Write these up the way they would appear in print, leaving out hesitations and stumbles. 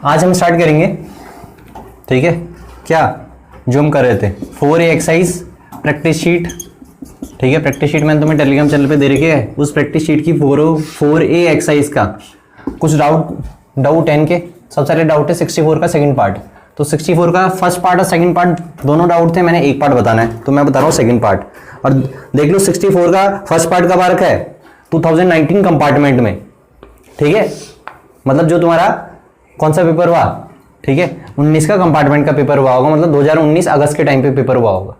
आज हम स्टार्ट करेंगे, ठीक है, क्या जो हम कर रहे थे 4A एक्सरसाइज प्रैक्टिस शीट, ठीक है। प्रैक्टिस शीट मैंने तुम्हें टेलीग्राम चैनल पे दे रखी है। उस प्रैक्टिस शीट की 4A एक्सरसाइज का कुछ डाउट 10 के सबसे पहले डाउट है 64 का सेकंड पार्ट। तो 64 का फर्स्ट पार्ट और सेकंड पार्ट दोनों डाउट थे, मैंने एक पार्ट बताना है, तो मैं बता रहा हूँ सेकंड पार्ट। और देख लो 64 का फर्स्ट पार्ट कब आ रखा है 2019 कंपार्टमेंट में, ठीक है। मतलब जो तुम्हारा कौन सा पेपर हुआ, ठीक है, 19 का कंपार्टमेंट का पेपर हुआ होगा, मतलब 2019 अगस्त के टाइम पे पेपर हुआ होगा,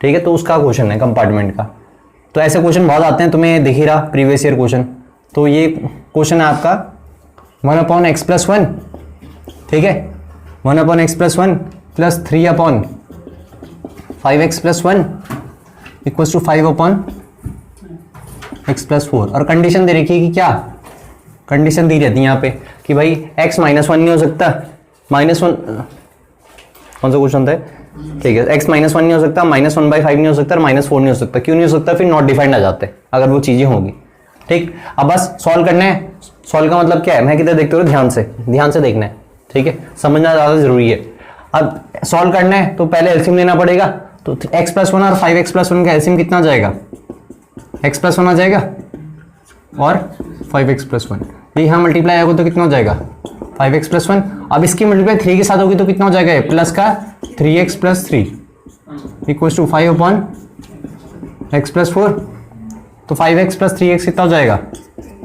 ठीक है। तो उसका क्वेश्चन है कंपार्टमेंट का। तो ऐसे क्वेश्चन बहुत आते हैं, तुम्हें दिख ही रहा प्रीवियस ईयर क्वेश्चन। तो ये क्वेश्चन है आपका 1/x+1, ठीक है, 1/x+1 plus 3/5x+1 equals to 5/x+4। और कंडीशन दे रखी है कि क्या कंडीशन दी रहती है यहाँ पे कि भाई x -1 नहीं हो सकता, -1 कौन सा क्वेश्चन था, ठीक है, x -1 नहीं हो सकता, -1/5 नहीं हो सकता और -4 नहीं हो सकता। क्यों नहीं हो सकता, फिर नॉट डिफाइंड आ जाते अगर वो चीजें होंगी, ठीक। अब बस सॉल्व करना है। सॉल्व का मतलब क्या है, मैं किधर देखते हो, ध्यान से देखना है, ठीक है, समझना ज्यादा जरूरी है। अब सॉल्व करना है तो पहले एलसीएम लेना पड़ेगा। तो x+1 और 5x+1 का एलसीएम कितना जाएगा, x+1 आ जाएगा और 5x+1, ये यहाँ मल्टीप्लाई आएगा तो कितना हो जाएगा 5x+1। अब इसकी मल्टीप्लाई 3 के साथ होगी तो कितना हो जाएगा, प्लस का 3x+3 इक्वल्स टू 5/x+4। तो 5x+3x कितना हो जाएगा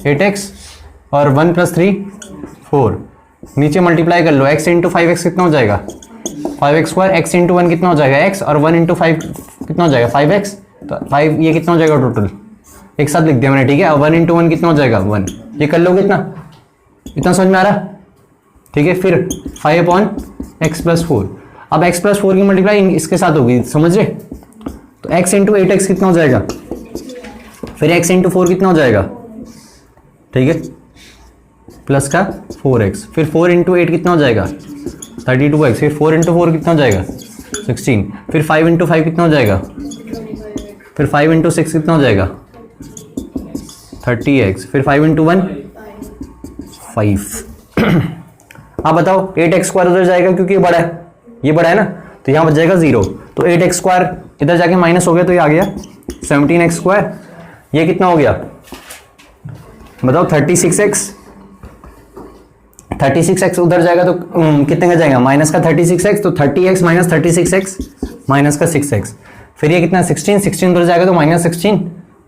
8x और 1 + 3 4। नीचे मल्टीप्लाई कर लो, x × 5x कितना हो जाएगा 5x², x × 1 कितना हो जाएगा x और 1 × 5 कितना हो जाएगा 5x। तो 5 ये कितना हो जाएगा टोटल, एक साथ लिख दिया मैंने, ठीक है। और 1 × 1 कितना हो जाएगा 1, ये कर लोगे इतना समझ में आ रहा, ठीक है। फिर 5/x+4। अब x+4 की मल्टीप्लाई इसके साथ होगी, समझ रहे। तो x × 8x कितना हो जाएगा, फिर x × 4 कितना हो जाएगा, ठीक है, प्लस का 4x, फिर 4 × 8 कितना हो जाएगा 32x, फिर 4 × 4 कितना हो जाएगा 16, फिर 5 × 5 कितना हो जाएगा, फिर 5 × 6 कितना हो जाएगा 30x, फिर 5 × 1 5। अब बताओ 8x² उधर जाएगा क्योंकि ये बड़ा है ना, तो यहाँ बच जाएगा 0। तो 8x² इधर जाके माइनस हो गया तो ये आ गया 17x²। ये कितना हो गया बताओ 36x उधर जाएगा तो कितने का जाएगा, माइनस का 36x, तो 30x - 36x माइनस का 6x। फिर ये कितना 16 उधर जाएगा तो -16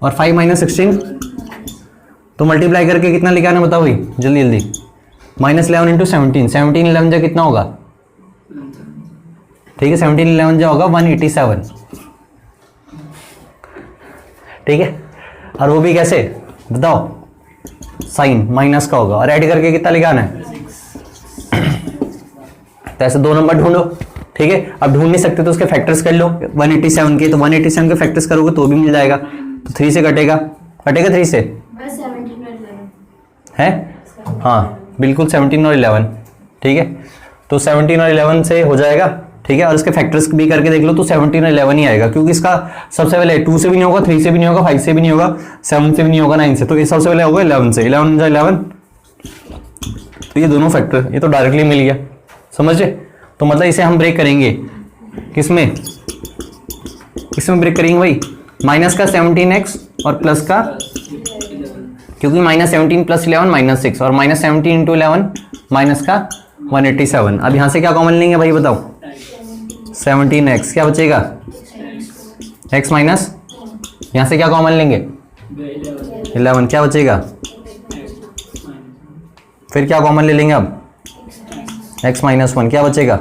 और 5 - 16, तो मल्टीप्लाई करके कितना लेके आना बताओ भाई जल्दी -11 × 17, 17 11 जा कितना होगा, ठीक है, 17 11 जा होगा 187, ठीक है। और वो भी कैसे बताओ, साइन माइनस का होगा और ऐड करके कितना लेके आना है। तो ऐसे दो नंबर ढूंढो, ठीक है। अब ढूंढ नहीं सकते तो उसके फैक्टर्स कर लो 187 के, तो 187 के फैक्टर्स करोगे तो भी मिल जाएगा। तो 3 से कटेगा 3 से है, हाँ बिल्कुल 17 और 11, ठीक है। तो 17 और 11 से हो जाएगा, ठीक है। और इसके फैक्टर्स भी करके देख लो तो 17 और 11 ही आएगा, क्योंकि इसका सबसे पहले 2 से भी नहीं होगा, 3 से भी नहीं होगा, 5 से भी नहीं होगा, 7 से भी नहीं होगा, 9 से। तो ये सबसे पहले होगा 11 से, 11 × 11, तो ये दोनों फैक्टर ये तो डायरेक्टली मिल गया, समझे। तो मतलब इसे हम ब्रेक करेंगे किसमें ब्रेक करेंगे भाई, माइनस का 17x और प्लस का, क्योंकि -17 + 11 -6 और -17 × 11 माइनस का 187। अब यहाँ से क्या कॉमन लेंगे भाई बताओ, 17x क्या बचेगा x माइनस, यहाँ से क्या कॉमन लेंगे 11 क्या बचेगा, फिर क्या कॉमन ले लेंगे अब x - 1 क्या बचेगा,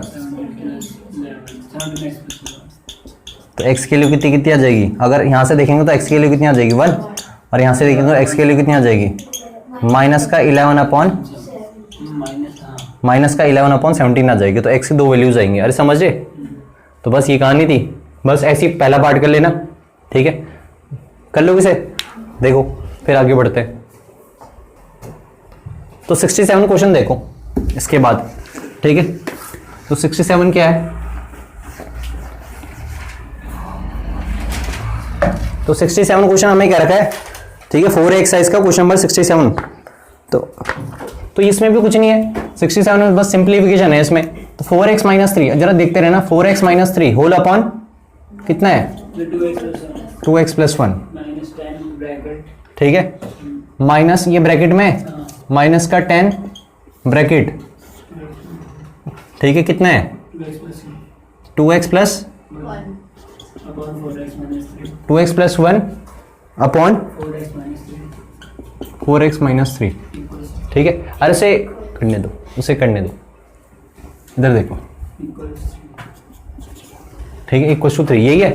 तो x की वैल्यू कितनी आ जाएगी, अगर यहाँ से देखेंगे तो x की वैल्यू कितनी आ जाएगी 1, और यहाँ से देखेंगे तो x की वैल्यू कितनी आ जाएगी -11/17 आ जाएगी। तो x की 2 वैल्यूज आएंगी, अरे समझ रहे। तो बस ये कहानी थी, बस ऐसी पहला पार्ट कर लेना, ठीक है, कर लो इसे, देखो फिर आगे बढ़ते हैं। तो 67 क्वेश्चन देखो इसके बाद, ठीक है। तो 67 क्या है, तो 67 क्वेश्चन हमें क्या रखा है, ठीक है, 4A एक्सरसाइज का क्वेश्चन नंबर 67। तो इसमें भी कुछ नहीं है, 67 में बस सिंप्लीफिकेशन है इसमें, तो 4x माइनस 3, जरा देखते रहना, 4x माइनस 3 होल अपॉन कितना है 2x प्लस 1, ठीक है, माइनस ये ब्रैकेट में माइनस का 10 ब्रैकेट, ठीक है, कितना है 2x plus 1 upon 4x minus 3, ठीक है। अरे से करने दो, उसे करने दो, इधर देखो, ठीक है, इक्वल टू 3, यही है।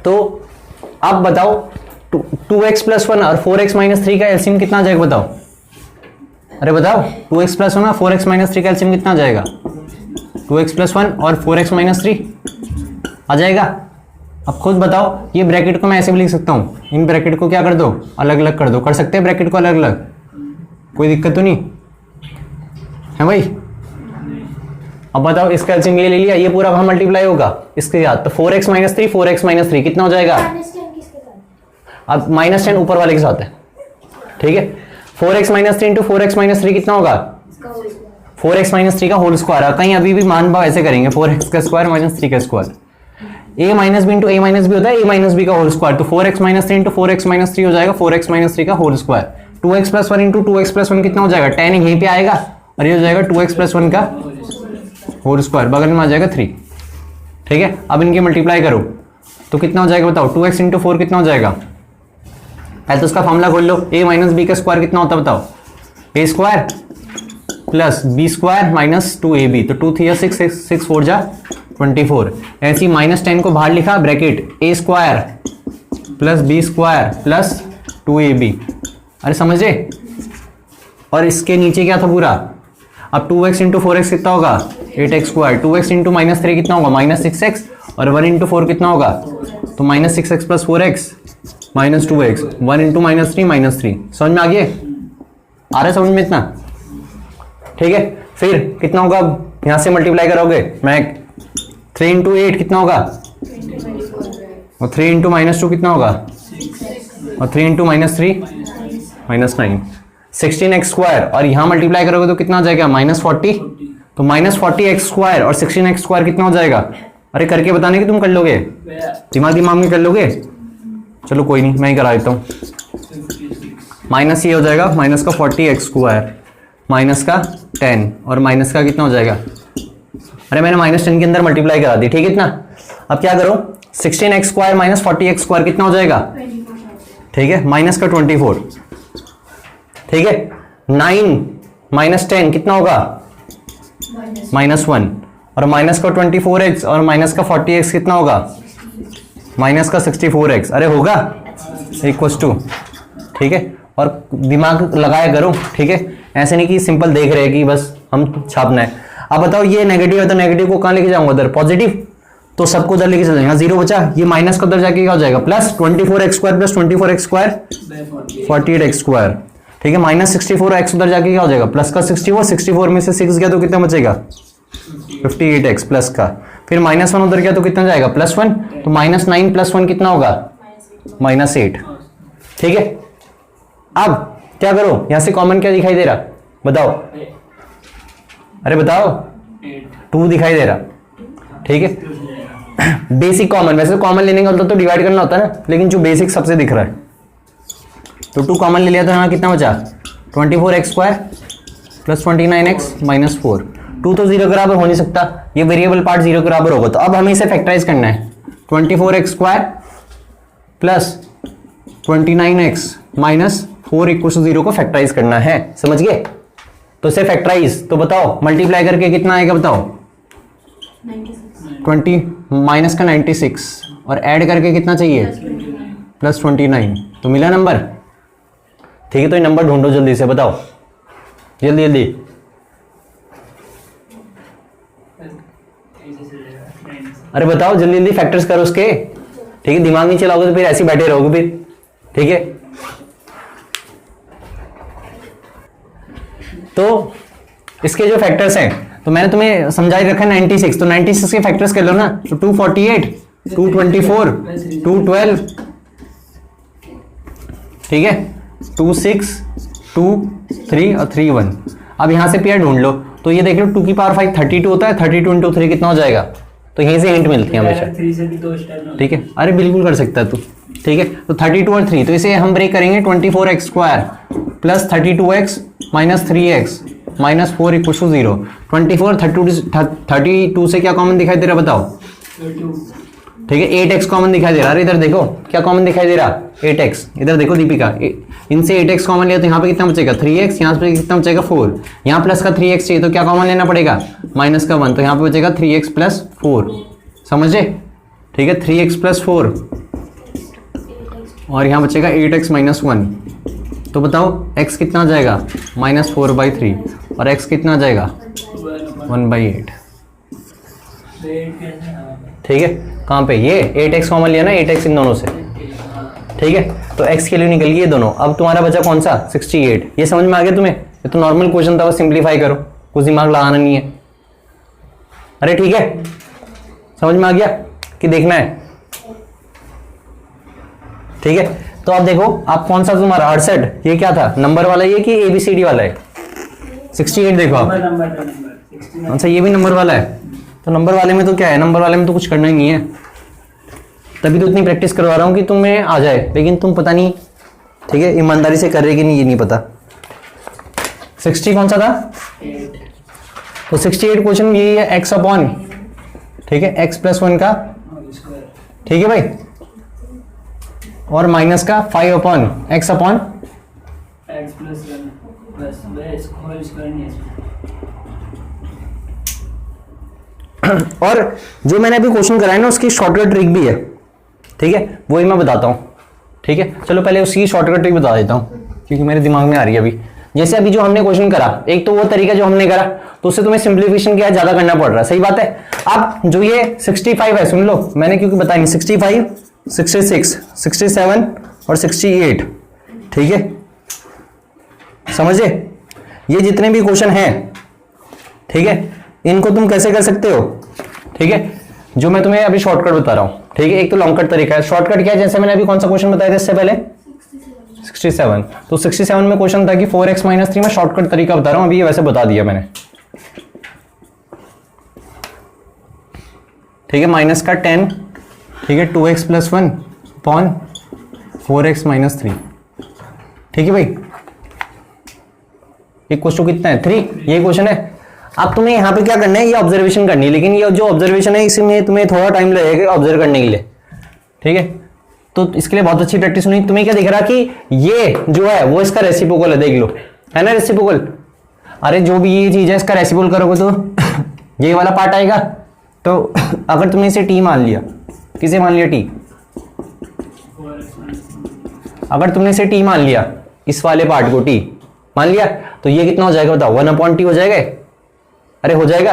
तो अब बताओ 2x प्लस 1 और 4x माइनस 3 का एलसीएम कितना आ जाएगा बताओ, अरे बताओ 2x प्लस 1 और 4x माइनस 3 का एलसीएम कितना आ जाएगा, 2x प्लस 1 और 4x माइनस 3 आ जाएगा। अब खुद बताओ, ये ब्रैकेट को मैं ऐसे भी लिख सकता हूँ, इन ब्रैकेट को क्या कर दो, अलग अलग कर दो, कर सकते हैं ब्रैकेट को अलग अलग, कोई दिक्कत तो नहीं है भाई। अब बताओ इसका एलसीएम ये ले लिया, ये पूरा वहां मल्टीप्लाई होगा इसके साथ, तो 4x माइनस 3 4x माइनस 3 कितना हो जाएगा, अब माइनस 10 ऊपर वाले के साथ है, ठीक है। 4x minus 3 into 4x minus 3 कितना होगा, 4x माइनस 3 का होल स्क्वायर। कहीं अभी भी मान भाव ऐसे करेंगे, 4x का स्क्वायर माइनस 3 का square, a minus B into a minus B होता है a माइनस बी का होल स्क्वायर, तो 4x minus 3 into 4x minus 3 हो जाएगा 4x माइनस 3 का whole square. 2x plus 1 into 2x plus 1 कितना हो जाएगा, 10 यहीं पे आएगा और ये हो जाएगा 2x प्लस 1 का होल स्क्वायर, बगल में आ जाएगा 3, ठीक है। अब इनके मल्टीप्लाई करो तो कितना हो जाएगा बताओ, 2x इंटू 4 कितना हो जाएगा, पहले तो उसका फॉर्मूला खोल लो, a माइनस बी का स्क्वायर कितना होता है बताओ, a square plus B square minus 2ab, तो 2 3 6 6 4 जा 24, ऐसी माइनस 10 को बाहर लिखा, bracket a square plus B square plus 2ab, अरे समझे। और इसके नीचे क्या था पूरा, अब 2x इंटू 4x कितना होगा 8x square, 2x into minus 3 कितना होगा माइनस 6x, और 1 इंटू 4 कितना होगा, तो minus 6x plus 4x minus 2x, 1 into minus 3 minus 3, समझ में आ गया, आ रहा है समझ में इतना, ठीक है। फिर कितना होगा, यहां से मल्टीप्लाई करोगे, मैं 3 इंटू 8 कितना होगा, और 3 इंटू माइनस 2 कितना होगा, और 3 into minus 3 minus 9, 16x square, और यहां मल्टीप्लाई करोगे तो कितना हो जाएगा माइनस 40, तो माइनस 40x स्क्वायर और 16x स्क्वायर कितना हो जाएगा, अरे करके बताने की तुम कर लोगे, दिमाग में कर लोगे, चलो कोई नहीं मैं ही करा देता हूँ। माइनस ये हो जाएगा माइनस का 40x स्क्वायर माइनस का 10 और माइनस का कितना हो जाएगा, अरे मैंने माइनस 10 के अंदर मल्टीप्लाई करा दी, ठीक है इतना। अब क्या करो, 16x square minus 40x square कितना हो जाएगा, ठीक है, माइनस का 24, ठीक है। 9 माइनस 10 कितना होगा माइनस 1, और माइनस का 24x और माइनस का 40x कितना होगा, माइनस का 64x, अरे होगा इक्वल्स टू, ठीक है। और दिमाग लगाया करो, ठीक है, ऐसे नहीं कि सिंपल देख रहे हैं कि बस हम छापना है। अब बताओ ये नेगेटिव है तो नेगेटिव को कहां लेके जाऊंगा, उधर पॉजिटिव, तो सबको उधर लेके चल जाएंगे, जीरो बचा, ये माइनस का उधर जाके क्या हो जाएगा, plus 24x square plus 24x square 48x square, ठीक है, माइनस 64x उधर जाके क्या हो जाएगा, प्लस का 64 में से 6 गया तो कितना बचेगा 58x प्लस का, फिर माइनस 1 उधर गया तो कितना जाएगा प्लस 1, तो माइनस 9 प्लस 1 कितना होगा माइनस 8, ठीक है। अब क्या करो, यहां से कॉमन क्या दिखाई दे रहा बताओ, अरे बताओ 2 दिखाई दे रहा, ठीक है। बेसिक कॉमन, वैसे कॉमन लेने का होता तो डिवाइड करना होता है ना, लेकिन जो बेसिक सबसे दिख रहा है, तो 2 कॉमन ले लिया तो यहाँ कितना बचा 24x square plus 29x minus 4, 2 तो 0 के बराबर हो नहीं सकता, ये वेरिएबल पार्ट 0 के बराबर होगा, तो अब हमें इसे फैक्टराइज करना है, 24x square plus 29x minus 4 equal to 0 को फैक्टराइज करना है, समझ गए। तो इसे फैक्टराइज, तो बताओ मल्टीप्लाई करके कितना आएगा बताओ 20 माइनस का 96 और ऐड करके कितना चाहिए प्लस 29, तो मिला नंबर, ठीक है। तो ये नंबर ढूंढो जल्दी से, बताओ जल्दी जल्दी, अरे बताओ जल्दी जल्दी फैक्टर्स करो उसके, ठीक है, दिमाग नहीं चलाओगे तो फिर ऐसे बैठे रहोगे फिर, ठीक है। तो इसके जो फैक्टर्स हैं, तो मैंने तुम्हें समझा ही रखा है 96, तो 96 के फैक्टर्स कर लो ना, तो 248 224 212, ठीक है, 26 2 3 और 3 1। अब यहाँ से पेयर ढूंढ लो, तो ये देख लो 2 की पावर 5 32 होता है, 32 इंटू 3 कितना हो जाएगा, तो यहीं से हिंट मिलती है हमेशा। 3 से भी 2 स्टेप। ठीक है, अरे बिल्कुल कर सकता है तू। ठीक है, तो 32 और 3, तो इसे हम ब्रेक करेंगे 24x square plus 32x minus 3x minus 4 equal to 0। 24 32 से क्या कॉमन दिखाई दे रहा बताओ। ठीक है, 8x कॉमन दिखाई दे रहा है। अरे इधर देखो क्या कॉमन दिखाई दे रहा, 8x। इधर देखो दीपिका, इनसे 8x कॉमन लिया तो यहाँ पे कितना बचेगा 3x, यहाँ पे कितना बचेगा 4, यहाँ प्लस का 3x चाहिए तो क्या कॉमन लेना पड़ेगा माइनस का 1, तो यहाँ पे बचेगा 3x प्लस 4। समझे? ठीक है, 3x प्लस 4 और यहाँ बचेगा 8x माइनस 1। तो बताओ x कितना आ जाएगा -4/3 और x कितना आ जाएगा 1/8। ठीक है, कहाँ पे ये 8x कॉमन लिया ना, 8x इन दोनों से। ठीक है, तो x के लिए निकल गए दोनों। अब तुम्हारा बचा कौन सा 68। ये समझ में आ गया तुम्हें? ये तो नॉर्मल क्वेश्चन था, बस सिंप्लीफाई करो, कुछ दिमाग लगाना नहीं है। अरे ठीक है, समझ में आ गया कि देखना है? ठीक है, तो आप देखो आप कौन सा तुम्हारा 68 ये क्या था, नंबर वाला ये कि ABCD वाला है? 68 देखो आप, अच्छा ये भी नंबर वाला है। तो नंबर वाले में तो क्या है, नंबर वाले में तो कुछ करना ही नहीं है, तभी तो इतनी प्रैक्टिस करवा रहा हूँ कि तुम्हें आ जाए, लेकिन तुम पता नहीं ठीक है ईमानदारी से कर रहे कि नहीं ये नहीं पता। 60 कौन सा था? तो 68 क्वेश्चन यही है, x अपॉन, ठीक है, x प्लस 1 का, ठीक है भाई, और माइनस का 5 upon x upon x plus 1 plus whole square नहीं है। और जो मैंने अभी क्वेश्चन कराया ना उसकी शॉर्टकट ट्रिक भी है। ठीक है, वही मैं बताता हूँ। ठीक है, चलो पहले उसकी शॉर्टकट ट्रिक बता देता हूँ क्योंकि मेरे दिमाग में आ रही है अभी। जैसे अभी जो हमने क्वेश्चन करा, एक तो वो तरीका जो हमने करा तो उससे तुम्हें सिंप्लीफिकेशन क्या ज्यादा करना पड़ रहा है, सही बात है। अब जो ये 65 है, सुन लो मैंने क्योंकि बताया नहीं, 65 66 67 और 68। ठीक है, समझे? ये जितने भी क्वेश्चन हैं, ठीक है, इनको तुम कैसे कर सकते हो? ठीक है, जो मैं तुम्हें अभी शॉर्टकट बता रहा हूं। ठीक है, एक तो लॉन्ग कट तरीका है, शॉर्टकट क्या है, जैसे मैंने अभी कौन सा क्वेश्चन बताया था इससे पहले 67। तो 67 में क्वेश्चन था कि 4x माइनस 3 में शॉर्टकट तरीका बता रहा हूं, अभी ये वैसे बता दिया मैंने। ठीक है, माइनस का 10, ठीक है, 2x plus 1 upon 4x minus 3। ठीक है भाई, ये क्वेश्चन कितना है 3, ये क्वेश्चन है। अब तुम्हें यहाँ पे क्या करना है, ये ऑब्जर्वेशन करनी है, लेकिन ये जो ऑब्जर्वेशन है इसमें तुम्हें थोड़ा टाइम लगेगा ऑब्जर्व करने के लिए। ठीक है, तो इसके लिए बहुत अच्छी प्रैक्टिस होनी। तुम्हें क्या दिख रहा कि ये जो है वो इसका रेसिप्रोकल है, देख लो, है ना रेसिप्रोकल। अरे जो भी ये चीज है इसका रेसिप्रोकल करोगे तो ये वाला पार्ट आएगा। तो अगर तुमने इसे टी मान लिया, किसे मान लिया टी, अगर तुमने इसे टी मान लिया, इस वाले पार्ट को टी मान लिया, तो ये कितना हो जाएगा बताओ, 1/t हो जाएगा। अरे हो जाएगा,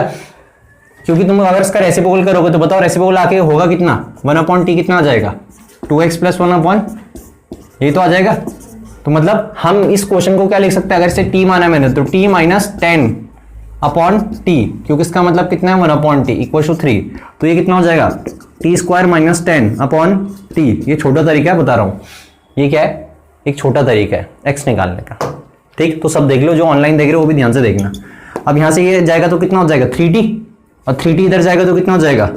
क्योंकि तुम अगर इसका रेसिप्रोकल करोगे तो बताओ रेसिप्रोकल आके होगा कितना, 1/t कितना आ जाएगा, 2x प्लस 1 ये तो आ जाएगा। तो मतलब हम इस क्वेश्चन को क्या लिख सकते हैं, अगर इसे t माना मैंने तो t माइनस 10/t, क्योंकि इसका मतलब कितना है 1/t इक्वल टू 3। तो ये कितना हो जाएगा t स्क्वायर माइनस 10/t। ये छोटा तरीका है, बता रहा हूँ, ये क्या है, एक छोटा तरीका है x निकालने का। ठीक, तो सब देख लो, जो ऑनलाइन देख रहे हो वो भी ध्यान से देखना। अब यहां से ये जाएगा तो कितना हो जाएगा 3t, और 3t इधर जाएगा तो कितना हो जाएगा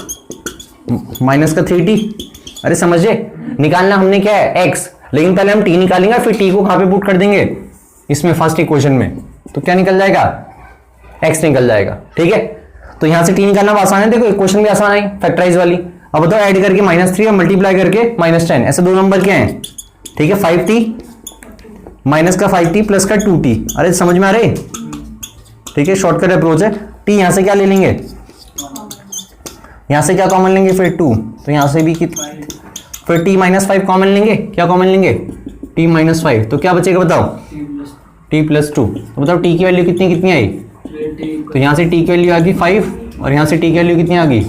माइनस का 3t। अरे समझे, निकालना हमने क्या है x, लेकिन पहले हम t निकालेंगे फिर t को कहां पे पुट कर देंगे, इसमें फर्स्ट इक्वेशन में, तो क्या निकल जाएगा x निकल जाएगा। ठीक है, तो यहां से t निकालना आसान है, देखो इक्वेशन भी आसान है फैक्टराइज वाली। अब बताओ ऐड करके -3 और मल्टीप्लाई करके -10, ऐसे दो नंबर क्या है। ठीक है, 5t माइनस का 5t प्लस का 2t। अरे समझ में आ रहे? ठीक है, शॉर्टकट अप्रोच है। t यहां से क्या ले लेंगे, यहां से क्या कॉमन लेंगे फिर 2, तो यहां से भी फिर t माइनस 5 कॉमन लेंगे, क्या कॉमन लेंगे t माइनस 5, तो क्या बचेगा बताओ t प्लस 2। तो बताओ t की वैल्यू कितनी कितनी आई, तो यहां से t की वैल्यू आ गई 5 और यहां से t की वैल्यू कितनी आ गई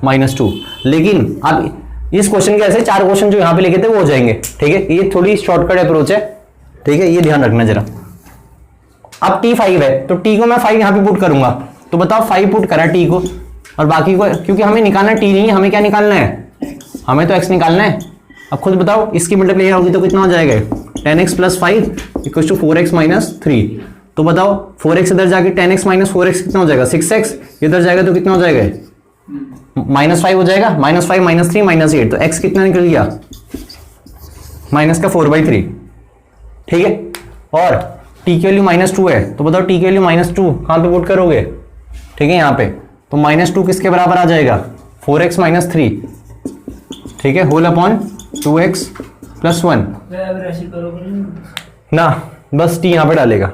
-2। लेकिन अब इस क्वेश्चन के ऐसे 4 क्वेश्चन जो यहां पे लिखे थे वो हो जाएंगे। ठीक है, ये थोड़ी शॉर्टकट अप्रोच है। ठीक है, ये ध्यान रखना जरा। अब t 5 है तो t को मैं 5 यहां पे पुट करूंगा, तो बताओ 5 पुट करा t को, और बाकी को, क्योंकि हमें निकालना t नहीं है, हमें क्या निकालना है, हमें तो x निकालना है। अब खुद बताओ इसकी मल्टीप्लाई होगी तो कितना हो जाएगा 10x plus 5 equal to 4x minus 3। तो बताओ 4x इधर जाके 10x माइनस 4x कितना हो जाएगा 6x, इधर जाएगा तो कितना हो जाएगा -5 हो जाएगा, -5 -3 -8, तो x कितना निकल गया माइनस का 4/3। ठीक है, और t की वैल्यू -2 है, तो बताओ t की वैल्यू -2 कहां पे पुट करोगे, ठीक है यहाँ पे, तो -2 किसके बराबर आ जाएगा 4x माइनस 3, ठीक है, होल अपॉन 2x प्लस 1 ना, बस t यहाँ पे डालेगा।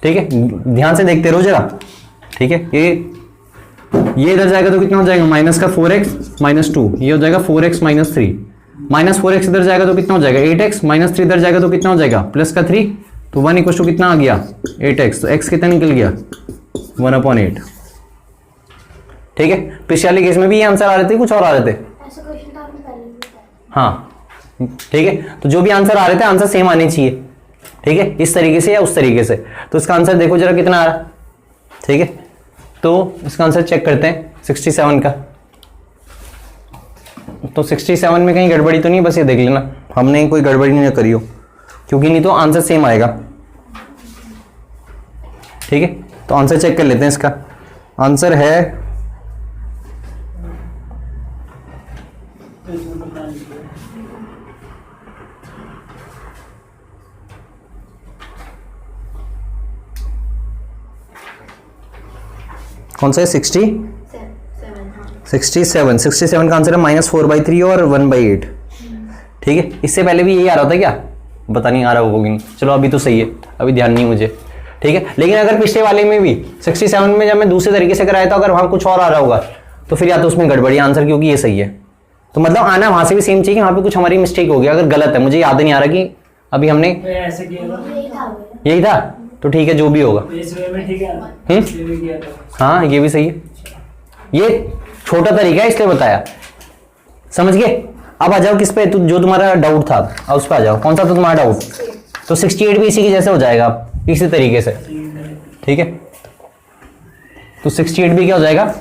ठीक है, ध्यान से देखते रहो जरा। ठीक है, ये इधर जाएगा तो कितना हो जाएगा माइनस का 4x माइनस 2, ये हो जाएगा 4x माइनस 3, माइनस 4x इधर जाएगा तो कितना हो जाएगा 8x, माइनस 3 इधर जाएगा तो कितना हो जाएगा प्लस का 3, तो 1 इक्वल टू कितना आ गया 8x, तो x कितना निकल गया 1/8। ठीक है, पिछले वाले केस में भी ये आंसर आ रहे थे, कुछ और आ रहे थे। हाँ ठीक है, तो जो भी आंसर आ रहे थे आंसर सेम आने चाहिए। ठीक है, इस तरीके से या उस तरीके से। तो इसका आंसर देखो जरा कितना आ रहा। ठीक है, तो इसका आंसर चेक करते हैं 67 का। तो 67 में कहीं गड़बड़ी तो नहीं, बस ये देख लेना हमने कोई गड़बड़ी नहीं करी हो, क्योंकि नहीं तो आंसर सेम आएगा। ठीक है, तो आंसर चेक कर लेते हैं। इसका आंसर है कौन सा है 67 का आंसर है -4/3 और 1/8। ठीक है, इससे पहले भी यही आ रहा था क्या, पता नहीं आ रहा होगा, चलो अभी तो सही है, अभी ध्यान नहीं मुझे। ठीक है, लेकिन अगर पिछले वाले में भी 67 में जब मैं दूसरे तरीके से कराया था, अगर वहां कुछ और आ रहा होगा तो फिर या तो उसमें गड़बड़ी आंसर, क्योंकि ये सही है, तो मतलब आना वहां से भी सेम चाहिए कि वहां पे कुछ हमारी मिस्टेक हो गया। अगर गलत है, मुझे याद नहीं आ रहा कि अभी हमने ऐसे किया यही था, तो ठीक है जो भी होगा। हाँ ये भी सही है, ये छोटा तरीका है इसलिए बताया, समझ गए। अब आ जाओ किस पे, जो तुम्हारा डाउट था अब उस पर आ जाओ। कौन सा था तुम्हारा डाउट, तो 68 भी इसी के जैसे हो जाएगा, इसी तरीके से। ठीक है, तो 68 भी क्या हो जाएगा,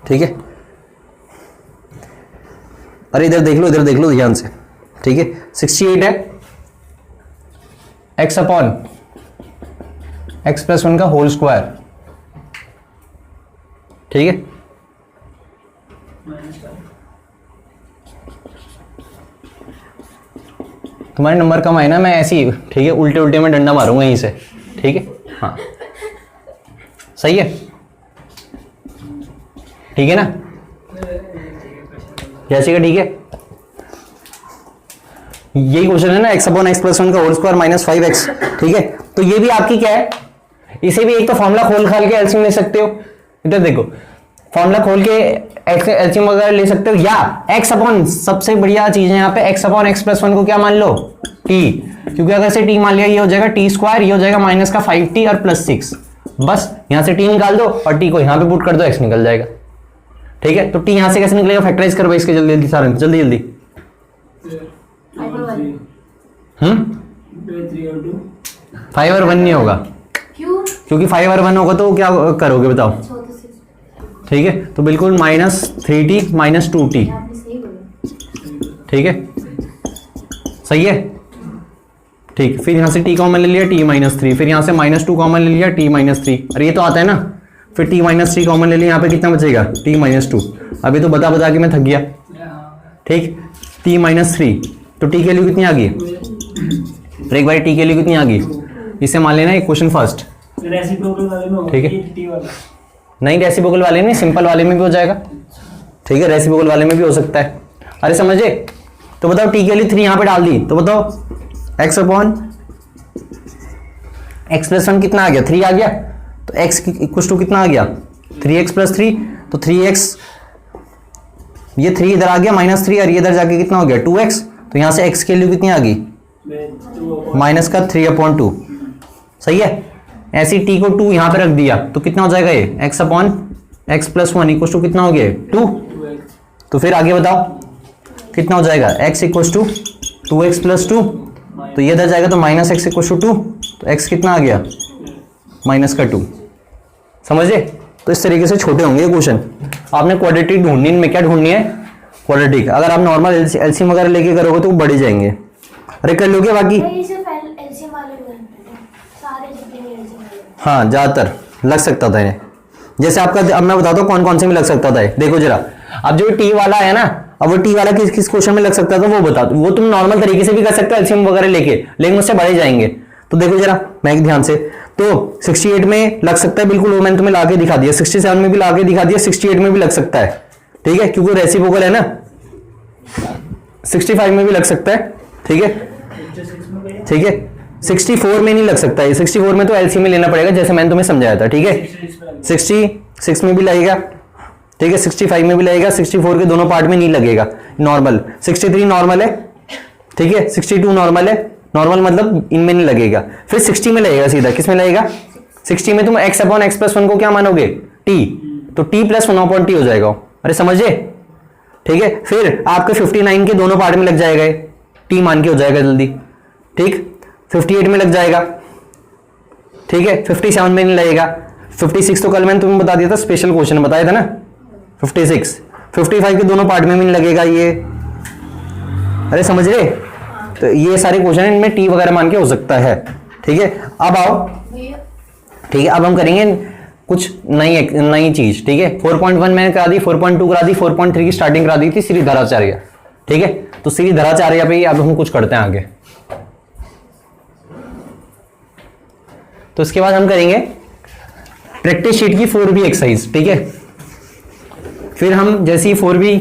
ठीक है। अरे इधर देख लो ध्यान से। ठीक है, 68 है x अपॉन x प्लस 1 का होल स्क्वायर। ठीक है, तुम्हारे नंबर कम आए ना, मैं ऐसी, ठीक है, उल्टे उल्टे में डंडा मारूंगा यहीं से। ठीक है, हाँ सही है, ठीक है ना, जैसे का ठीक है। यही क्वेश्चन है ना, x अपॉन x प्लस 1 का होल स्क्वायर -5x। ठीक है, तो ये भी आपकी क्या है, इसे भी एक तो फॉर्मूला खोल खाल के एलसीएम ले सकते हो। इधर देखो, फॉर्मूला खोल के एलसीएम वगैरह ले सकते हो, या x अपॉन, सबसे बढ़िया चीज है यहाँ पे, x अपॉन x प्लस 1 को क्या मान लो t, क्योंकि अगर से t मान लिया, ये हो जाएगा t स्क्वायर, ये हो जाएगा माइनस का 5t और प्लस 6। बस यहाँ से t निकाल दो और t को यहाँ पे पुट कर दो, x निकल जाएगा। ठीक है, तो t यहाँ से कैसे निकलेगा, फैक्टराइज करो इसके, जल्दी जल्दी सारे, जल्दी जल्दी। 5 और 1 नहीं होगा, क्योंकि 5 और 1 होगा तो क्या करोगे बताओ। ठीक है, तो बिल्कुल -3t -2t। ठीक है, सही है। ठीक, फिर यहाँ से t कॉमन ले लिया t-3, फिर यहाँ से -2 कॉमन ले लिया t-3, अरे ये तो आता है ना, फिर t-3 कॉमन ले लिया, यहाँ पे कितना बचेगा t-2। अभी तो बता बता के मैं थक गया। ठीक, t-3, तो t के लिए कितनी आ गई, फिर एक बार t के लिए कितनी आ गई, इसे मान लेना एक क्वेश्चन फर्स्ट। ठीक है, नहीं रेसिप्रोकल वाले में, सिंपल वाले में भी हो जाएगा। ठीक है, रेसिप्रोकल वाले में भी हो सकता है। अरे समझे, तो बताओ t के लिए 3 यहाँ पे डाल दी, तो बताओ x अपॉन x प्लस 1 कितना आ गया, 3 आ गया, तो x इक्वल टू कितना आ गया 3x प्लस 3, तो 3x, ये 3 इधर आ गया -3, और ये इधर जाके कितना हो गया 2x, तो यहाँ से x के लिए कितनी आ गई माइनस का 3/2। सही है, ऐसी t को 2 यहाँ पे रख दिया, तो कितना हो जाएगा ये x upon x plus 1 equal to कितना हो गया 2। तो फिर आगे बताओ कितना हो जाएगा, x equal to 2x plus 2, तो ये इधर जाएगा तो -x इक्वल टू 2, तो x कितना आ गया -2। समझे, तो इस तरीके से छोटे होंगे ये क्वेश्चन। आपने क्वाड्रेटिक ढूंढनी, इनमें क्या ढूंढनी है, क्वाड्रेटिक। अगर आप नॉर्मल एलसीएम वगैरह लेके करोगे तो वो बढ़ ही जाएंगे। अरे कर लोगे बाकी? ये सिर्फ एलसीएम वाले बनते हैं, सारे जितने भी एलसीएम वाले। हाँ ज़्यादातर लग सकता था ये। जैसे आपका, अब मैं बताता हूँ कौन कौन से में लग सकता था ये। देखो जरा, अब जो टी वाला है ना, अब वो टी वाला किस किस क्वेश्चन में लग सकता था वो बता। वो तुम नॉर्मल तरीके से भी कर सकते हो एलसीएम वगैरह लेके, लेकिन उससे बढ़े जाएंगे। तो देखो जरा मैं ध्यान से, तो 68 में लग सकता है बिल्कुल, वो मैंने तुम्हें लाके दिखा दिया। 67 में भी लाके दिखा दिया, 68 में भी लग सकता है, ठीक है, क्योंकि रेसिप्रोकल है ना। 65 में भी लग सकता है, ठीक है, ठीक है। 64 में नहीं लग सकता है, 64 में तो एलसीएम में लेना पड़ेगा जैसे मैंने तुम्हें समझाया था, ठीक है। 66 में भी लगेगा, ठीक है, 65 में भी लगेगा, 64 के दोनों पार्ट में नहीं लगेगा नॉर्मल। 63 नॉर्मल है, ठीक है, 62 नॉर्मल है, नॉर्मल मतलब इनमें नहीं लगेगा। फिर 60 में लगेगा सीधा, किस में लगेगा? 60 में तुम x अपॉन x प्लस 1 को क्या मानोगे? t, तो t प्लस 1 अपॉन t हो जाएगा। अरे समझे, ठीक है। फिर आपके 59 के दोनों पार्ट में लग जाएगा, t मान के हो जाएगा जल्दी, ठीक। 58 में लग जाएगा, ठीक है। 57 में नहीं लगेगा। 56 तो कल मैंने तुम्हें बता दिया था, स्पेशल क्वेश्चन बताया था ना। 56, 55 के दोनों पार्ट में भी नहीं लगेगा ये। अरे समझ रहे, तो ये सारे क्वेश्चन इनमें टी वगैरह मान के हो सकता है, ठीक है। अब आओ, ठीक है, अब हम करेंगे कुछ नई चीज, ठीक है। 4.1 मैंने करा दी, 4.2 करा दी, 4.3 की स्टार्टिंग करा दी थी श्रीधराचार्य, ठीक है। तो श्रीधराचार्य पे अब हम कुछ करते हैं आगे। तो इसके बाद हम करेंगे प्रैक्टिस शीट की 4B एक्सरसाइज, ठीक है। फिर हम जैसे ही 4B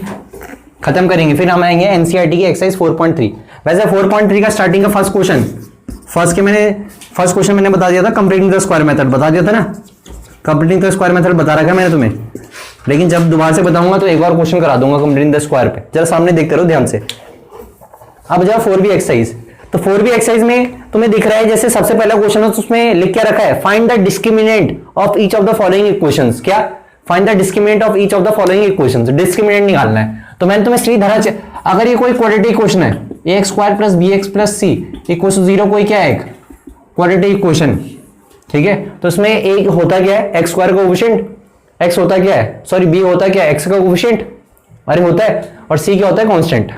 खत्म करेंगे फिर हम आएंगे एनसीईआरटी की एक्सरसाइज 4.3। वैसे 4.3 का स्टार्टिंग का फर्स्ट क्वेश्चन मैंने बता दिया था, कंप्लीटिंग द स्क्वायर मेथड बता दिया था ना। कंप्लीटिंग द स्क्वायर मेथड बता रखा मैंने तुम्हें, लेकिन जब दोबारा से बताऊंगा तो एक बार क्वेश्चन करा दूंगा कंप्लीटिंग द स्क्वायर पे। जरा सामने देखते रहो ध्यान से। अब जाओ 4B एक्सरसाइज। तो 4B एक्सरसाइज में तुम्हें दिख रहा है जैसे सबसे पहला क्वेश्चन है तो उसमें लिख क्या रखा है, find the discriminant of each of the following equations. क्या? Find the discriminant of each of the following equations. Discriminant निकालना है। तो मैंने तुम्हें श्रीधराचार्य, अगर ये कोई क्वाड्रेटिक इक्वेशन है, ax square plus bx plus c equal to 0, कोई क्या है एक क्वाड्रेटिक इक्वेशन, ठीक है। तो इसमें एक होता क्या है, एक्स स्क्वायर का कोएफिशिएंट, x होता क्या है, सॉरी b होता क्या है, x का कोएफिशिएंट, अरे होता है, और c क्या होता है, कांस्टेंट,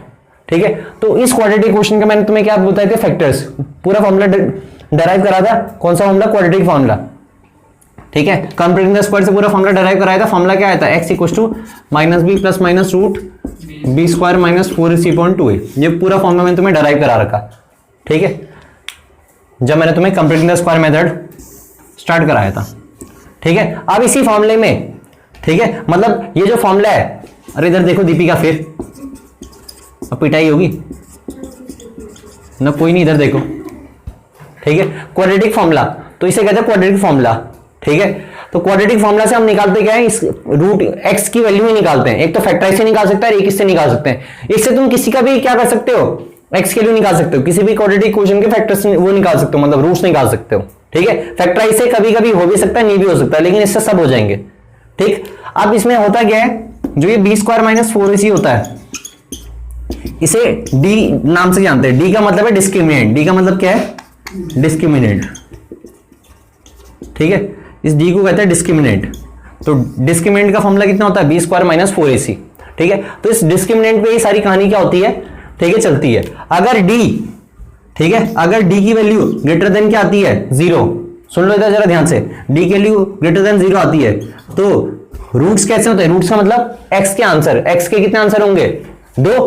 ठीक है। तो इस क्वाड्रेटिक इक्वेशन का मैंने तुम्हें क्या बताए थे, फैक्टर्स, पूरा फॉर्मूला डेराइव करा था। कौन सा फॉर्मूला? क्वाड्रेटिक फॉर्मूला, ठीक है। कंप्लीटिंग द स्क्वायर से पूरा फॉर्मूला डेराइव कराया था। फॉर्मूला क्या आया था, x equal to minus B plus minus root B square minus 4ac/2a। ये पूरा फॉर्मूला मैंने तुम्हें डेराइव करा रखा, ठीक है, जब मैंने तुम्हें completing the square method start कराया था, ठीक है। अब इसी फॉर्मूले में, ठीक है, मतलब ये जो फॉर्मूला है, अरे इधर देखो दीपिका, फिर अब पिटाई होगी ना, कोई नहीं, इधर देखो, ठीक है। क्वाड्रेटिक फॉर्मूला, तो इसे कहते हैं क्वाड्रेटिक फॉर्मूला, ठीक है। तो क्वाड्रेटिक फॉर्मूला से हम निकालते क्या है, इस रूट x की वैल्यू ही निकालते हैं। एक तो फैक्टराइज से निकाल सकता है, एक इससे निकाल सकते हैं। इससे तुम किसी का भी क्या कर सकते हो, x की वैल्यू निकाल सकते हो, किसी भी क्वाड्रेटिक इक्वेशन के फैक्टर्स वो निकाल सकते हो, मतलब रूट्स निकाल सकते हो, ठीक है। फैक्टराइज से कभी कभी हो भी सकता है, नहीं भी हो सकता है, लेकिन इससे सब हो जाएंगे, ठीक। अब इसमें होता क्या है, जो ये बी स्क्वायर माइनस 4ac होता है, इसे d नाम से जानते हैं। d का मतलब है डिस्क्रिमिनेंट। d का मतलब क्या है, डिस्क्रिमिनेंट, ठीक है। इस d को कहते हैं डिस्क्रिमिनेंट। तो डिस्क्रिमिनेंट का फॉर्मूला कितना होता है, बी स्क्वायर माइनस 4ac, ठीक है। तो इस डिस्क्रिमिनेंट पे ये सारी कहानी क्या होती है, ठीक है, चलती है। अगर d, ठीक है, अगर d की वैल्यू ग्रेटर देन क्या आती है, 0, सुन लो इधर जरा ध्यान से, d की वैल्यू ग्रेटर देन 0 आती है, तो रूट्स कैसे होते हैं, रूट्स का मतलब x के आंसर, x के कितने आंसर होंगे, 2।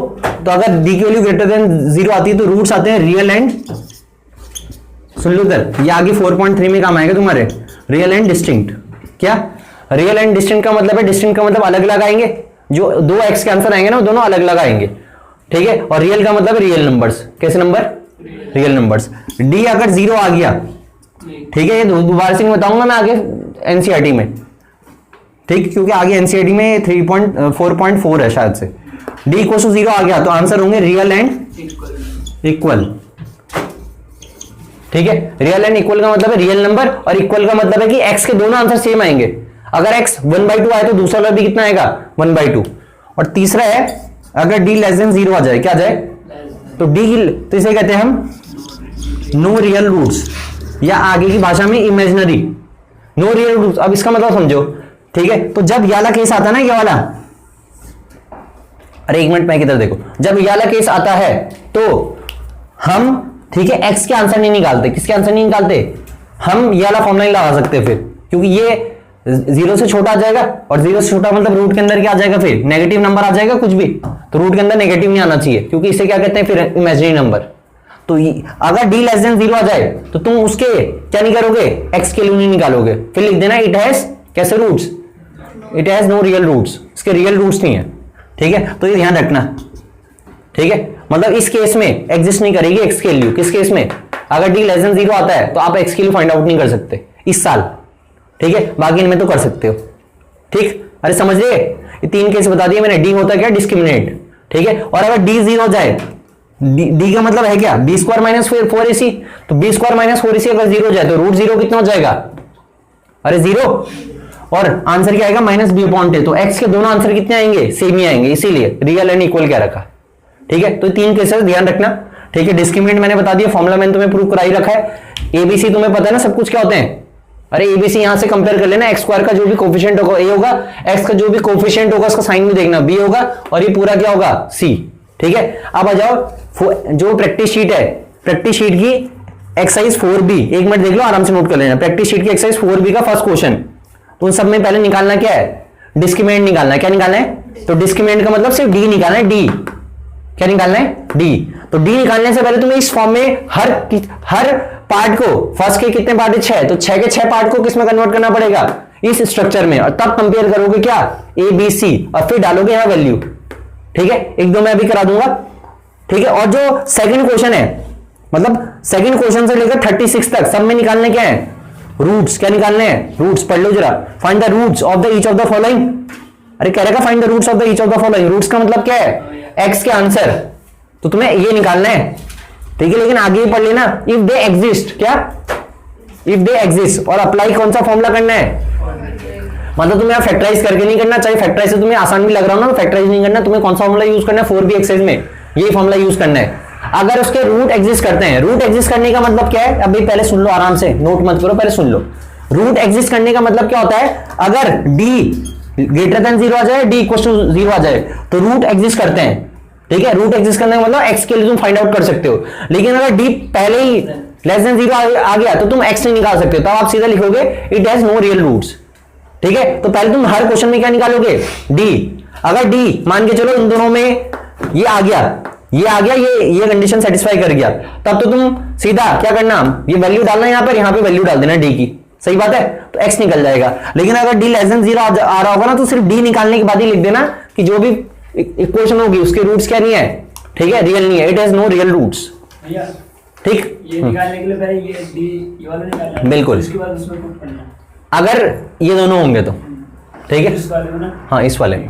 तो अगर d की वैल्यू ग्रेटर देन 0 आती है तो रूट्स आते हैं रियल एंड, सुन लो इधर, ये आगे 4.3 में काम आएगा तुम्हारे, रियल एंड डिस्टिंक्ट। क्या? रियल एंड डिस्टिंक्ट का मतलब है, डिस्टिंक्ट का मतलब अलग अलग आएंगे, जो दो x के आंसर आएंगे ना वो दोनों अलग अलग आएंगे, ठीक है। और रियल का मतलब रियल नंबर्स, कैसे नंबर, रियल नंबर्स। d अगर 0 आ गया, ठीक है, ये दोबारा से बताऊंगा मैं आगे एनसीईआरटी में, ठीक, क्योंकि आगे एनसीईआरटी में 4.4 है शायद से। d इक्वल टू 0 आ गया तो आंसर होंगे रियल एंड इक्वल, ठीक है। रियल एंड इक्वल का मतलब है रियल नंबर, और इक्वल का मतलब है कि x के दोनों आंसर सेम आएंगे। अगर x 1/2 आए तो दूसरा वाला भी कितना आएगा, 1/2। और तीसरा है अगर d लेस देन 0 आ जाए, क्या आ जाए, तो d की, तो इसे कहते हैं हम नो रियल रूट्स, या आगे की भाषा में इमेजिनरी, नो रियल रूट्स। अब इसका मतलब समझो, ठीक है। तो जब ये वाला केस आता है ना, ये वाला, अरे एक मिनट, मैं किधर देखो, जब ये वाला केस आता है तो हम, ठीक है, x के आंसर नहीं निकालते। किसके आंसर नहीं निकालते? हम ये वाला फॉर्मूला नहीं लगा सकते फिर, क्योंकि ये 0 से छोटा आ जाएगा, और 0 से छोटा मतलब रूट के अंदर क्या आ जाएगा, फिर नेगेटिव नंबर आ जाएगा कुछ भी, तो रूट के अंदर नेगेटिव नहीं आना चाहिए, क्योंकि इसे क्या कहते हैं फिर, इमेजिनरी नंबर। तो अगर d लेस देन 0 आ जाए तो तुम उसके क्या नहीं करोगे, x के लिए नहीं निकालोगे, फिर लिख देना इट हैज कैसे roots, it has no real roots, इसके रियल रूट्स नहीं है, ठीक है। तो ये ध्यान रखना, ठीक है, मतलब इस केस में एग्जिस्ट नहीं करेगी x के लिए। किस केस में? अगर d लेस देन 0 आता है तो आप x के लिए फाइंड आउट नहीं कर सकते इस साल, ठीक है, बाकी इनमें तो कर सकते हो, ठीक। अरे समझ रहे, ये 3 केस बता दिए मैंने। d होता है क्या, डिस्क्रिमिनेट, ठीक है। और अगर d 0 हो जाए, d का मतलब है क्या, b स्क्वायर माइनस 4ac, तो b स्क्वायर माइनस 4ac अगर 0 हो जाए तो रूट 0 कितना हो जाएगा, अरे 0, और आंसर क्या आएगा, माइनस b अपॉन टे। तो x के दोनों आंसर कितने आएंगे, सेम ही आएंगे, इसीलिए रियल एंड इक्वल क्या रखा, ठीक है। तो 3 केसेस ध्यान रखना, ठीक है। डिस्क्रिमिनेंट मैंने बता दिया, फॉर्मूला मैंने तुम्हें प्रूव करा ही रखा है। एबीसी तुम्हें पता है ना सब कुछ क्या होते हैं। अरे एबीसी यहां से कंपेयर कर लेना, एक्स स्क्वायर का जो भी कोफिशिएंट होगा ए होगा, एक्स का जो भी कोफिशिएंट होगा उसका साइन भी देखना बी होगा, और ये पूरा क्या होगा, सी, ठीक है। अब आ जाओ जो प्रैक्टिस शीट है, प्रैक्टिस शीट की एक्सरसाइज 4B, एक मिनट देख लो, आराम से नोट कर लेना। प्रैक्टिस शीट की एक्सरसाइज 4B का फर्स्ट क्वेश्चन, तो उन सब में पहले निकालना क्या है, डिस्क्रिमिनेंट निकालना है। क्या निकालना है, तो डिस्क्रिमिनेंट का मतलब सिर्फ डी निकालना है, डी, क्या निकालना है, डी। तो डी निकालने से पहले तुम्हें इस फॉर्म में हर पार्ट को, फर्स्ट के कितने पार्ट है, 6, तो 6 के 6 पार्ट को किसमें कन्वर्ट करना पड़ेगा, इस स्ट्रक्चर में, और तब कंपेयर करोगे क्या, ए बी सी, और फिर डालोगे यहां वैल्यू, ठीक है। एक दो मैं अभी करा दूंगा, ठीक है। और जो सेकंड क्वेश्चन है, मतलब सेकंड क्वेश्चन से लेकर 36 तक सब में निकालने क्या है, रूट्स। क्या निकालने हैं, रूट्स, पढ़ लो जरा। Find the roots of the each of the following, अरे कह रहेगा find the roots of the each of the following. Roots का मतलब क्या है, एक्स के आंसर, तो तुम्हें ये निकालना है, ठीक है। लेकिन आगे ही पढ़ लेना, इफ दे एग्जिस्ट, क्या, इफ दे एग्जिस्ट, और अप्लाई कौन सा फॉर्मूला करना है, मतलब तुम्हें फैक्टराइज करके नहीं करना, चाहे फैक्टराइज से तुम्हें आसान भी लग रहा हो ना, फैक्टराइज नहीं करना, तुम्हें कौन सा फॉर्मूला यूज करना है 4B एक्सरसाइज में, ये फॉर्मूला यूज करना है। अगर उसके रूट एग्जिस्ट करते हैं, रूट एग्जिस्ट करने का मतलब क्या है, अभी पहले सुन लो आराम से, नोट मत करो, पहले सुन लो। रूट एग्जिस्ट करने का मतलब क्या होता है, अगर d ग्रेटर देन 0 आ जाए, d इक्वल टू 0 आ जाए, तो रूट एग्जिस्ट करते हैं, ठीक है। रूट एग्जिस्ट करने का मतलब x के लिए तुम फाइंड आउट कर सकते हो, लेकिन अगर d पहले ही लेस देन 0 आ गया तो तुम x नहीं निकाल सकते, तब आप सीधा लिखोगे it has no real roots, ठीक है। तो पहले तुम हर क्वेश्चन में क्या निकालोगे, d। अगर d मान के चलो इन दोनों में ये आ गया, ये कंडीशन सेटिस्फाई कर गया, तब तो तुम सीधा क्या करना, ये वैल्यू डालना, यहाँ पे वैल्यू डाल देना d की, सही बात है, तो x निकल जाएगा। लेकिन अगर d लेस देन 0 आ रहा होगा ना, तो सिर्फ d निकालने के बाद ही लिख देना कि जो भी इक्वेशन होगी उसके रूट्स क्या नहीं है, ठीक है, रियल नहीं है, it has no real roots, भैया ठीक। ये निकालने के लिए पहले ये डी ये वाला निकालना है, बिल्कुल। उसके बाद उसमें पुट करना, अगर ये दोनों होंगे तो, ठीक है, इस वाले में ना, हाँ इस वाले में,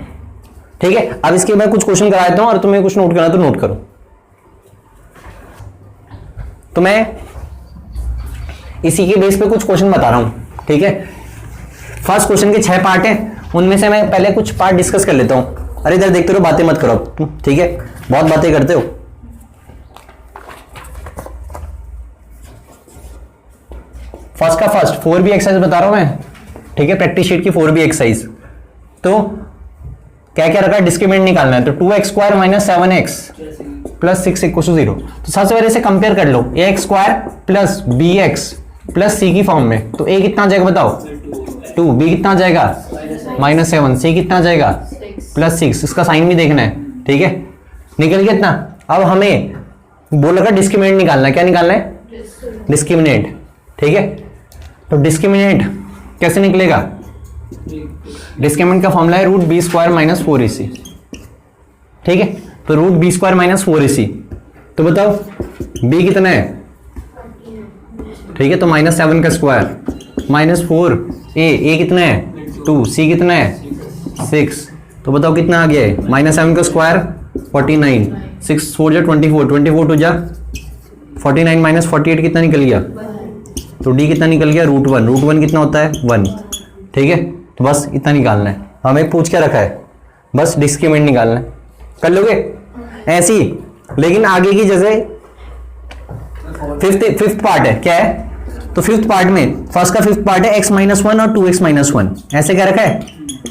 ठीक है। अब इसके मैं कुछ क्वेश्चन करा देता हूं, और तुम्हें कुछ नोट करना तो नोट करो। तो मैं इसी के बेस पे कुछ क्वेश्चन बता रहा हूं, ठीक है। फर्स्ट क्वेश्चन के 6 पार्ट हैं, उनमें से मैं पहले कुछ पार्ट डिस्कस कर लेता हूं। अरे इधर देखते रहो, बातें मत करो, ठीक है, बहुत बातें करते हो। फर्स्ट का फर्स्ट 4B एक्सरसाइज बता रहा हूं मैं, ठीक है, प्रैक्टिस शीट की 4B एक्सरसाइज। तो क्या क्या रखा है, डिस्क्रिमिनेंट निकालना है, तो 2x square minus 7x plus 6 equal to 0। तो सबसे पहले इसे कंपेयर कर लो, ax square plus bx plus c की फॉर्म में, तो a कितना आ जाएगा बताओ, 2, b कितना आ जाएगा -7, c कितना आ जाएगा +6, इसका साइन भी देखना है, ठीक है। निकल गया इतना। अब हमें बोला था डिस्क्रिमिनेंट निकालना है, क्या निकालना है, डिस्क्रिमिनेंट, ठीक है। तो डिस्क्रिमिनेंट कैसे निकलेगा, डिस्क्रिमिनेंट का फॉर्मूला है root B square minus 4ac, ठीक है। तो root B square minus 4ac, तो बताओ b कितना है, ठीक है, तो -7 का स्क्वायर -4a कितना है 2, c कितना है 6, तो बताओ कितना आ गया है, -7 का स्क्वायर 49, 6 4 जा 24, 24 2 जा 49 माइनस 48 कितना निकल गया, तो d कितना निकल गया √1 कितना होता है 1, ठीक है। तो बस इतना निकालना है, हमें पूछ क्या रखा है, बस डिस्क्रिमिनेंट निकालना है, कर लोगे ऐसी। लेकिन आगे की जैसे फिफ्थ पार्ट है, क्या है तो फिफ्थ पार्ट में फर्स्ट का फिफ्थ पार्ट है x माइनस वन और 2x माइनस वन, ऐसे क्या रखा है,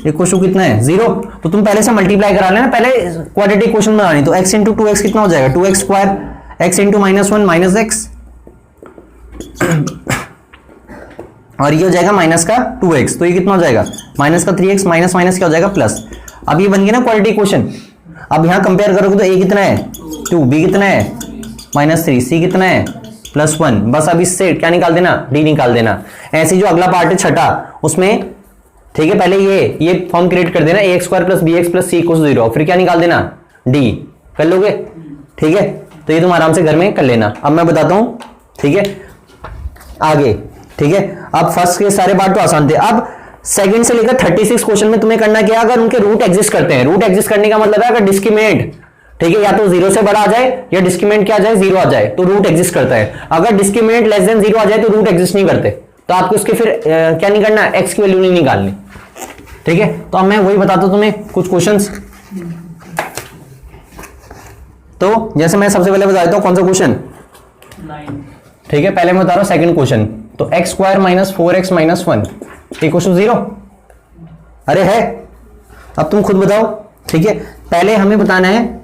इक्वल टू कितना है 0। तो तुम पहले से मल्टीप्लाई करा लेना, पहले क्वाड्रेटिक क्वेश्चन बनानी। तो x इंटू 2x कितना हो जाएगा 2x square, x into minus one minus x, और ये हो जाएगा माइनस का 2x, तो ये कितना हो जाएगा माइनस का 3x, माइनस माइनस क्या हो जाएगा प्लस। अब ये बन गया ना क्वाड्रेटिक क्वेश्चन। अब यहां कंपेयर करोगे तो a कितना है 2, b कितना है -3, c कितना है +1। बस अब इससे क्या निकाल देना, d निकाल देना। ऐसे जो अगला पार्ट है छठा, उसमें ठीक है पहले ये फॉर्म क्रिएट कर देना ax square plus bx plus c equals 0, फिर क्या निकाल देना d, कर लोगे ठीक है। तो ये तुम आराम से घर में कर लेना। अब मैं बताता हूं ठीक है आगे, ठीक है। अब फर्स्ट के सारे पार्ट तो आसान थे। अब सेकंड से लेकर 36 क्वेश्चन में तुम्हें करना क्या, अगर उनके रूट एग्जिस्ट करते हैं, रूट एग्जिस्ट करने का मतलब है अगर डिस्क्रिमिनेंट ठीक है या तो 0 से बड़ा आ जाए या डिस्क्रिमिनेंट क्या आ जाए 0 आ जाए तो रूट एग्जिस्ट करता है। अगर डिस्क्रिमिनेंट लेस देन 0 आ जाए तो रूट एग्जिस्ट नहीं करते। तो आपको उसके फिर क्या नहीं करना, x की वैल्यू नहीं निकालनी ठीक है। तो अब मैं वही बताता हूं तुम्हें कुछ क्वेश्चंस। तो जैसे मैं सबसे पहले बता देता हूं कौन सा क्वेश्चन 9 ठीक है। पहले मैं बता रहा हूं सेकंड क्वेश्चन। तो x square minus 4x minus 1 equal to 0, अरे है। अब तुम खुद बताओ ठीक है। पहले हमें बताना है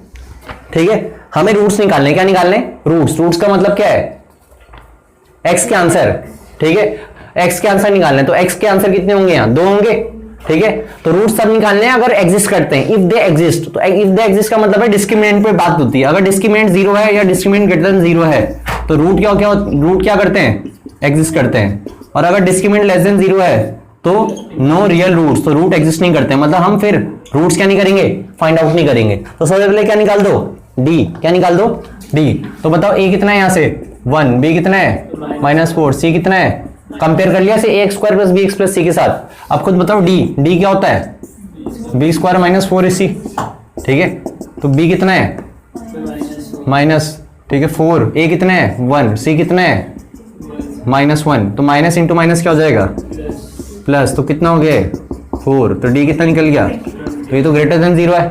ठीक है, हमें रूट्स निकालने, क्या निकालने रूट्स। रूट्स का मतलब क्या है x के आंसर ठीक है, x के आंसर निकालने। तो x के आंसर कितने होंगे यहाँ 2 होंगे ठीक है। तो रूट्स सब निकालने हैं अगर एग्जिस्ट करते हैं, इफ दे एग्जिस्ट। तो इफ दे एग्जिस्ट का मतलब है डिस्क्रिमिनेंट पे बात होती है। अगर डिस्क्रिमिनेंट 0 है या डिस्क्रिमिनेंट ग्रेटर देन 0 है तो रूट क्या करते हैं एग्जिस्ट करते हैं। और अगर डिस्क्रिमिनेंट लेस देन 0 है तो नो रियल रूट्स, तो रूट एग्जिस्ट नहीं करते, मतलब हम फिर रूट्स क्या नहीं करेंगे फाइंड आउट नहीं करेंगे। तो सबसे पहले क्या निकाल दो d, क्या निकाल दो d। तो बताओ a कितना है यहाँ से 1, b कितना है -4, c कितना है, कंपेयर कर लिया से ax square plus bx plus c के साथ। अब खुद बताओ d क्या होता है b स्क्वायर -4ac ठीक है। तो b कितना है माइनस ठीक है 4, a कितना है 1, c कितना है -1, तो माइनस इंटू माइनस क्या हो जाएगा प्लस, तो कितना हो गया 4, तो d कितना निकल गया, तो ये तो ग्रेटर देन 0 है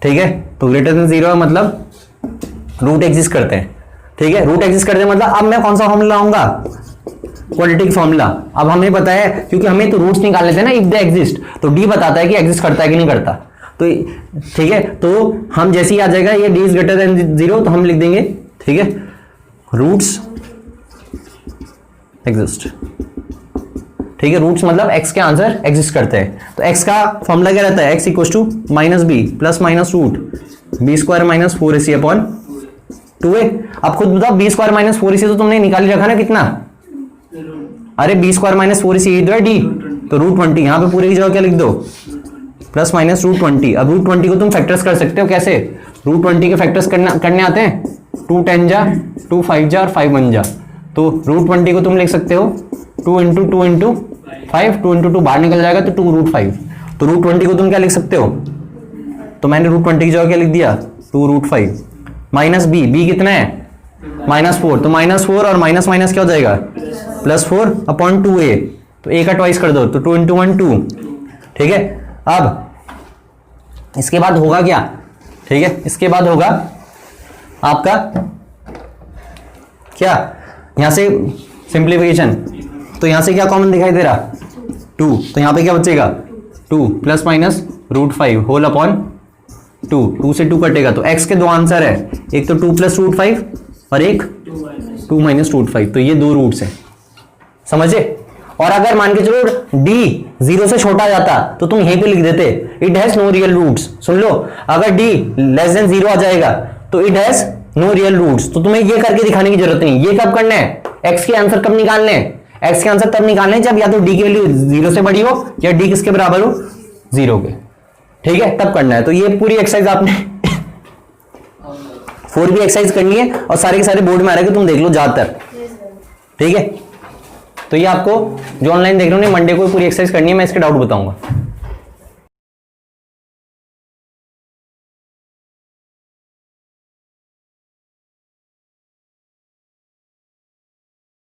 ठीक है। तो ग्रेटर देन 0 है मतलब रूट एग्जिस्ट करते हैं ठीक है। रूट एग्जिस्ट करते हैं मतलब अब मैं कौन सा फॉर्मूला लाऊंगा क्वाड्रेटिक फॉर्मूला। अब हमें पता है क्योंकि हमें तो रूट्स निकालने थे ना इफ दे एग्जिस्ट, तो d बताता है कि एग्जिस्ट करता है कि नहीं करता। तो ठीक है, तो हम जैसे ही आ जाएगा ये d इज ग्रेटर देन 0 तो हम लिख देंगे ठीक है रूट्स एग्जिस्ट ठीक है। रूट्स मतलब x के आंसर एग्जिस्ट करते हैं। तो x का फॉर्मूला क्या रहता है x equal to -b plus minus root b square minus 4ac upon 2a। अब खुद बताओ b स्क्वायर माइनस 4ac तो तुमने निकाल ही रखा ना कितना, अरे b स्क्वायर माइनस 4ac ये तो है d, तो √20 यहाँ पे पूरे की जगह क्या लिख दो प्लस माइनस √20। अब √20 को तुम फैक्टर्स कर सकते हो कैसे, √20 के फैक्टर्स करने आते हैं 2 10 जा 2 5 जा और 5 1 जा। तो √20 को तुम लिख सकते हो 2 इंटू 2 इंटू 5, 2 इंटू 2 बाहर निकल जाएगा तो 2 √5। तो √20 को तुम क्या लिख सकते हो, तो मैंने √20 की जगह क्या लिख दिया 2 √5 माइनस b कितना है -4, तो -4 और माइनस माइनस क्या हो जाएगा +4 अपॉन 2a। तो a का ट्वाइस कर दो तो 2 इंटू 1 2 ठीक है। अब इसके बाद होगा क्या ठीक है, इसके बाद होगा आपका क्या, यहां से सिंप्लीफिकेशन। तो यहां से क्या कॉमन दिखाई दे रहा 2, तो यहां पे क्या बचेगा 2 प्लस माइनस √5 होल अपॉन 2 से 2 कटेगा। तो x के दो आंसर है, एक तो 2 प्लस √5 और एक 2 माइनस √5। तो ये दो रूट्स हैं, समझे। और अगर मान के चलो d 0 से छोटा जाता तो तुम यहीं पे लिख देते it has no real roots. सुन लो, अगर d लेस देन 0 आ जाएगा तो it has no real roots. तो तुम्हें ये करके दिखाने की जरूरत नहीं। ये कब करना है, x के आंसर कब निकालने हैं, x के आंसर तब निकालने जब या तो d की वैल्यू 0 से बड़ी हो या d किसके बराबर हो 0 के ठीक है, तब करना है। तो ये पूरी एक्सरसाइज आपने 4 भी एक्सरसाइज करनी है और सारे के सारे बोर्ड में आ रहे हैं, तुम देख लो ज्यादातर ठीक है। तो ये आपको जो ऑनलाइन देख रहे हो मंडे को पूरी एक्सरसाइज करनी है, मैं इसके डाउट बताऊंगा।